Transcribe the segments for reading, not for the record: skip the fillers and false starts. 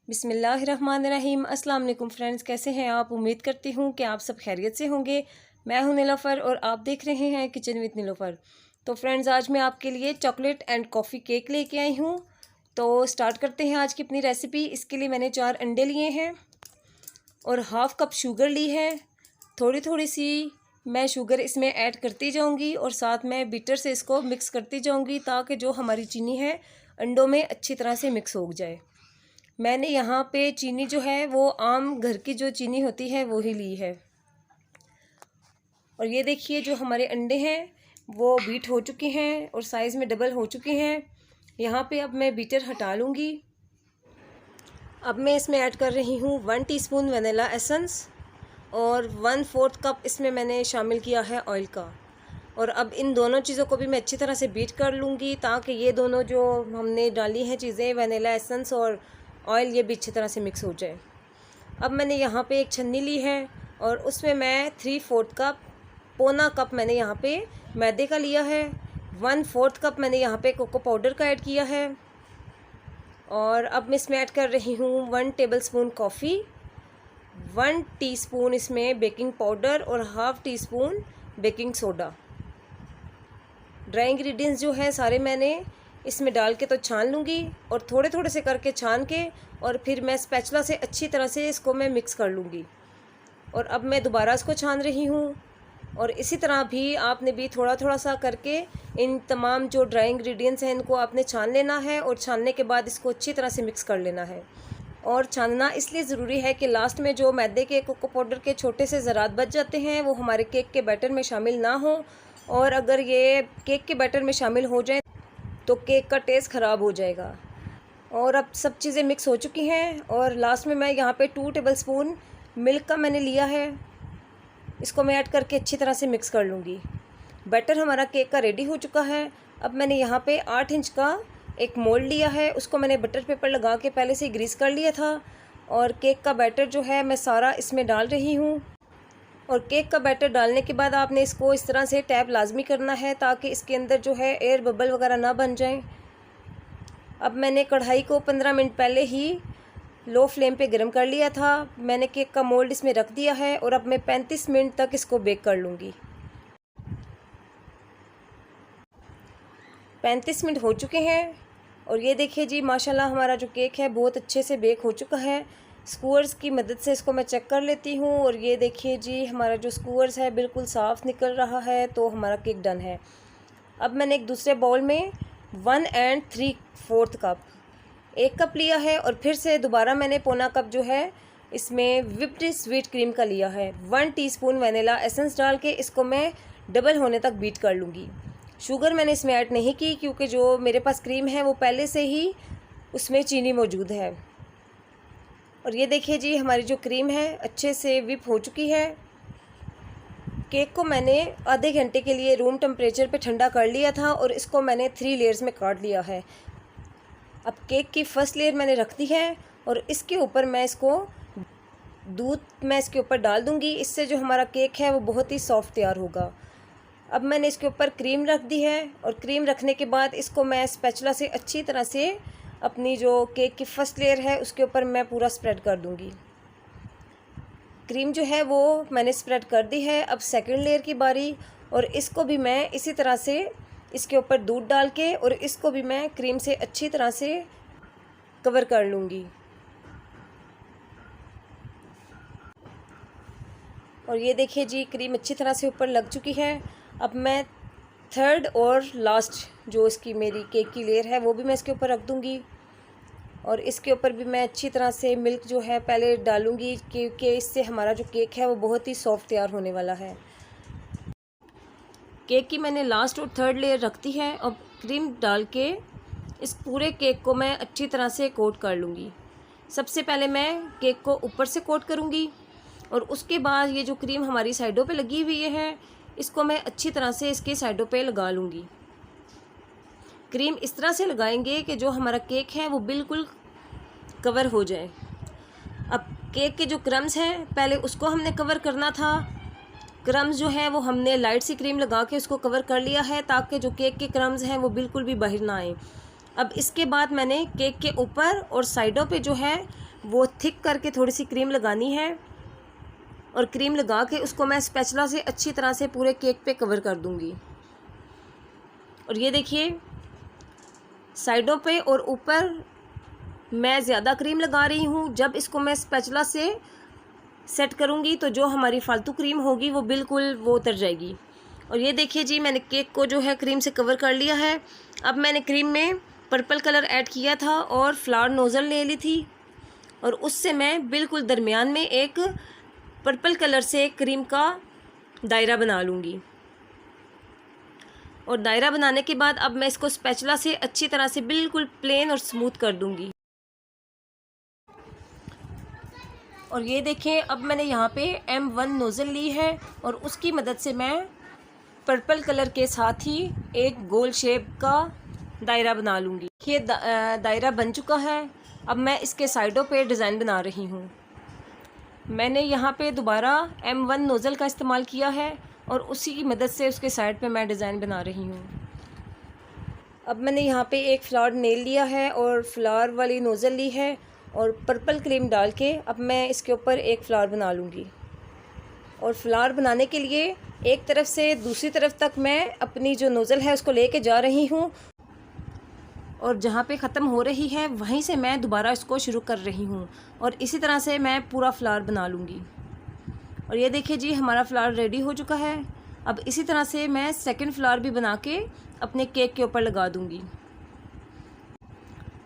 बिस्मिल्लाहिर्रहमानिर्रहीम। अस्सलाम वालेकुम फ्रेंड्स, कैसे हैं आप? उम्मीद करती हूँ कि आप सब खैरियत से होंगे। मैं हूँ नीलोफ़र और आप देख रहे हैं किचन विद नीलोफ़र। तो फ्रेंड्स, आज मैं आपके लिए चॉकलेट एंड कॉफ़ी केक लेके आई हूँ। तो स्टार्ट करते हैं आज की अपनी रेसिपी। इसके लिए मैंने 4 अंडे लिए हैं और हाफ़ कप शुगर ली है। थोड़ी थोड़ी सी मैं शुगर इसमें ऐड करती जाऊंगी और साथ में बीटर से इसको मिक्स करती जाऊंगी ताकि जो हमारी चीनी है अंडों में अच्छी तरह से मिक्स हो जाए। मैंने यहाँ पे चीनी जो है वो आम घर की जो चीनी होती है वो ही ली है। और ये देखिए जो हमारे अंडे हैं वो बीट हो चुके हैं और साइज़ में डबल हो चुके हैं। यहाँ पे अब मैं बीटर हटा लूँगी। अब मैं इसमें ऐड कर रही हूँ 1 टीस्पून वनीला एसेंस और 1/4 कप इसमें मैंने शामिल किया है ऑयल का। और अब इन दोनों चीज़ों को भी मैं अच्छी तरह से बीट कर लूँगी ताकि ये दोनों जो हमने डाली हैं चीज़ें, वनीला एसेंस और ऑयल, ये भी अच्छी तरह से मिक्स हो जाए। अब मैंने यहाँ पे एक छन्नी ली है और उसमें मैं 3/4 कप, पौना कप मैंने यहाँ पे मैदे का लिया है। 1/4 कप मैंने यहाँ पे कोको पाउडर का ऐड किया है। और अब मैं इसमें ऐड कर रही हूँ 1 टेबलस्पून कॉफ़ी, 1 टीस्पून इसमें बेकिंग पाउडर और half teaspoon baking soda. Dry ingredients जो है सारे मैंने इसमें डाल के तो छान लूँगी और थोड़े थोड़े से करके छान के और फिर मैं स्पैचुला से अच्छी तरह से इसको मैं मिक्स कर लूँगी। और अब मैं दोबारा इसको छान रही हूँ और इसी तरह भी आपने भी थोड़ा थोड़ा सा करके इन तमाम जो ड्राई इंग्रेडिएंट्स हैं इनको आपने छान लेना है और छानने के बाद इसको अच्छी तरह से मिक्स कर लेना है। और छानना इसलिए ज़रूरी है कि लास्ट में जो मैदे के कोको पाउडर के छोटे से ज़रात बच जाते हैं वो हमारे केक के बैटर में शामिल ना हो, और अगर ये केक के बैटर में शामिल हो जाए तो केक का टेस्ट ख़राब हो जाएगा। और अब सब चीज़ें मिक्स हो चुकी हैं और लास्ट में मैं यहाँ पे 2 टेबलस्पून मिल्क का मैंने लिया है। इसको मैं ऐड करके अच्छी तरह से मिक्स कर लूँगी। बैटर हमारा केक का रेडी हो चुका है। अब मैंने यहाँ पे 8 इंच का एक मोल्ड लिया है, उसको मैंने बटर पेपर लगा के पहले से ग्रीस कर लिया था। और केक का बैटर जो है मैं सारा इसमें डाल रही हूँ। और केक का बैटर डालने के बाद आपने इसको इस तरह से टैप लाजमी करना है ताकि इसके अंदर जो है एयर बबल वगैरह ना बन जाएं। अब मैंने कढ़ाई को 15 मिनट पहले ही लो फ्लेम पे गर्म कर लिया था। मैंने केक का मोल्ड इसमें रख दिया है और अब मैं 35 मिनट तक इसको बेक कर लूँगी। 35 मिनट हो चुके हैं और ये देखिए जी माशाल्लाह हमारा जो केक है बहुत अच्छे से बेक हो चुका है। स्क्वर्स की मदद से इसको मैं चेक कर लेती हूँ और ये देखिए जी हमारा जो स्क्वर्स है बिल्कुल साफ़ निकल रहा है, तो हमारा केक डन है। अब मैंने एक दूसरे बाउल में 1 3/4 कप, 1 कप लिया है और फिर से दोबारा मैंने पौना कप जो है इसमें व्हिप्ड स्वीट क्रीम का लिया है। 1 टीस्पून वनीला एसेंस डाल के इसको मैं डबल होने तक बीट कर लूँगी। शुगर मैंने इसमें ऐड नहीं की क्योंकि जो मेरे पास क्रीम है वो पहले से ही उसमें चीनी मौजूद है। और ये देखिए जी हमारी जो क्रीम है अच्छे से व्हिप हो चुकी है। केक को मैंने आधे घंटे के लिए रूम टेम्परेचर पे ठंडा कर लिया था और इसको मैंने 3 लेयर्स में काट लिया है। अब केक की फर्स्ट लेयर मैंने रख दी है और इसके ऊपर मैं इसको दूध मैं इसके ऊपर डाल दूंगी। इससे जो हमारा केक है वो बहुत ही सॉफ्ट तैयार होगा। अब मैंने इसके ऊपर क्रीम रख दी है और क्रीम रखने के बाद इसको मैं स्पैचुला से अच्छी तरह से अपनी जो केक की फर्स्ट लेयर है उसके ऊपर मैं पूरा स्प्रेड कर दूंगी। क्रीम जो है वो मैंने स्प्रेड कर दी है। अब सेकंड लेयर की बारी, और इसको भी मैं इसी तरह से इसके ऊपर दूध डाल के और इसको भी मैं क्रीम से अच्छी तरह से कवर कर लूँगी। और ये देखिए जी क्रीम अच्छी तरह से ऊपर लग चुकी है। अब मैं थर्ड और लास्ट जो इसकी मेरी केक की लेयर है वो भी मैं इसके ऊपर रख दूँगी और इसके ऊपर भी मैं अच्छी तरह से मिल्क जो है पहले डालूँगी क्योंकि इससे हमारा जो केक है वो बहुत ही सॉफ्ट तैयार होने वाला है। केक की मैंने लास्ट और थर्ड लेयर रख दी है और क्रीम डाल के इस पूरे केक को मैं अच्छी तरह से कोट कर लूँगी। सबसे पहले मैं केक को ऊपर से कोट करूँगी और उसके बाद ये जो क्रीम हमारी साइडों पे लगी हुई है इसको मैं अच्छी तरह से इसके साइडों पे लगा लूँगी। क्रीम इस तरह से लगाएंगे कि जो हमारा केक है वो बिल्कुल कवर हो जाए। अब केक के जो क्रम्स हैं पहले उसको हमने कवर करना था। क्रम्स जो है वो हमने लाइट सी क्रीम लगा के उसको कवर कर लिया है ताकि जो केक के क्रम्स हैं वो बिल्कुल भी बाहर ना आए। अब इसके बाद मैंने केक के ऊपर और साइडों पे जो है वो थिक करके थोड़ी सी क्रीम लगानी है और क्रीम लगा के उसको मैं स्पैचुला से अच्छी तरह से पूरे केक पे कवर कर दूंगी। और ये देखिए साइडों पे और ऊपर मैं ज़्यादा क्रीम लगा रही हूँ। जब इसको मैं स्पैचुला से सेट करूँगी तो जो हमारी फालतू क्रीम होगी वो बिल्कुल वो उतर जाएगी। और ये देखिए जी मैंने केक को जो है क्रीम से कवर कर लिया है। अब मैंने क्रीम में पर्पल कलर ऐड किया था और फ्लावर नोज़ल ले ली थी और उससे मैं बिल्कुल दरमियान में एक पर्पल कलर से क्रीम का दायरा बना लूँगी। और दायरा बनाने के बाद अब मैं इसको स्पैचुला से अच्छी तरह से बिल्कुल प्लेन और स्मूथ कर दूँगी। और ये देखें अब मैंने यहाँ पे M1 नोज़ल ली है और उसकी मदद से मैं पर्पल कलर के साथ ही एक गोल शेप का दायरा बना लूँगी। ये दायरा बन चुका है। अब मैं इसके साइडों पे डिज़ाइन बना रही हूँ। मैंने यहाँ पे दोबारा M1 नोज़ल का इस्तेमाल किया है और उसी की मदद से उसके साइड पे मैं डिज़ाइन बना रही हूँ। अब मैंने यहाँ पे एक फ्लावर नेल लिया है और फ्लावर वाली नोज़ल ली है और पर्पल क्रीम डाल के अब मैं इसके ऊपर एक फ्लावर बना लूँगी। और फ्लावर बनाने के लिए एक तरफ से दूसरी तरफ तक मैं अपनी जो नोज़ल है उसको लेके जा रही हूँ और जहाँ पे ख़त्म हो रही है वहीं से मैं दोबारा इसको शुरू कर रही हूँ और इसी तरह से मैं पूरा फ्लावर बना लूँगी। और ये देखिए जी हमारा फ्लावर रेडी हो चुका है। अब इसी तरह से मैं सेकंड फ्लावर भी बना के अपने केक के ऊपर लगा दूँगी।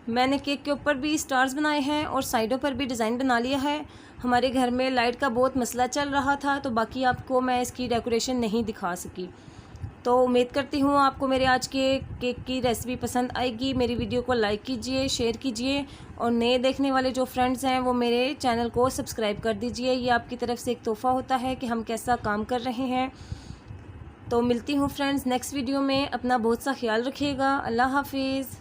मैंने केक के ऊपर भी स्टार्स बनाए हैं और साइडों पर भी डिज़ाइन बना लिया है। हमारे घर में लाइट का बहुत मसला चल रहा था तो बाकी आपको मैं इसकी डेकोरेशन नहीं दिखा सकी। तो उम्मीद करती हूँ आपको मेरे आज के केक की रेसिपी पसंद आएगी। मेरी वीडियो को लाइक कीजिए, शेयर कीजिए और नए देखने वाले जो फ्रेंड्स हैं वो मेरे चैनल को सब्सक्राइब कर दीजिए। ये आपकी तरफ से एक तोहफ़ा होता है कि हम कैसा काम कर रहे हैं। तो मिलती हूँ फ्रेंड्स नेक्स्ट वीडियो में। अपना बहुत सा ख्याल रखिएगा। अल्लाह हाफिज़।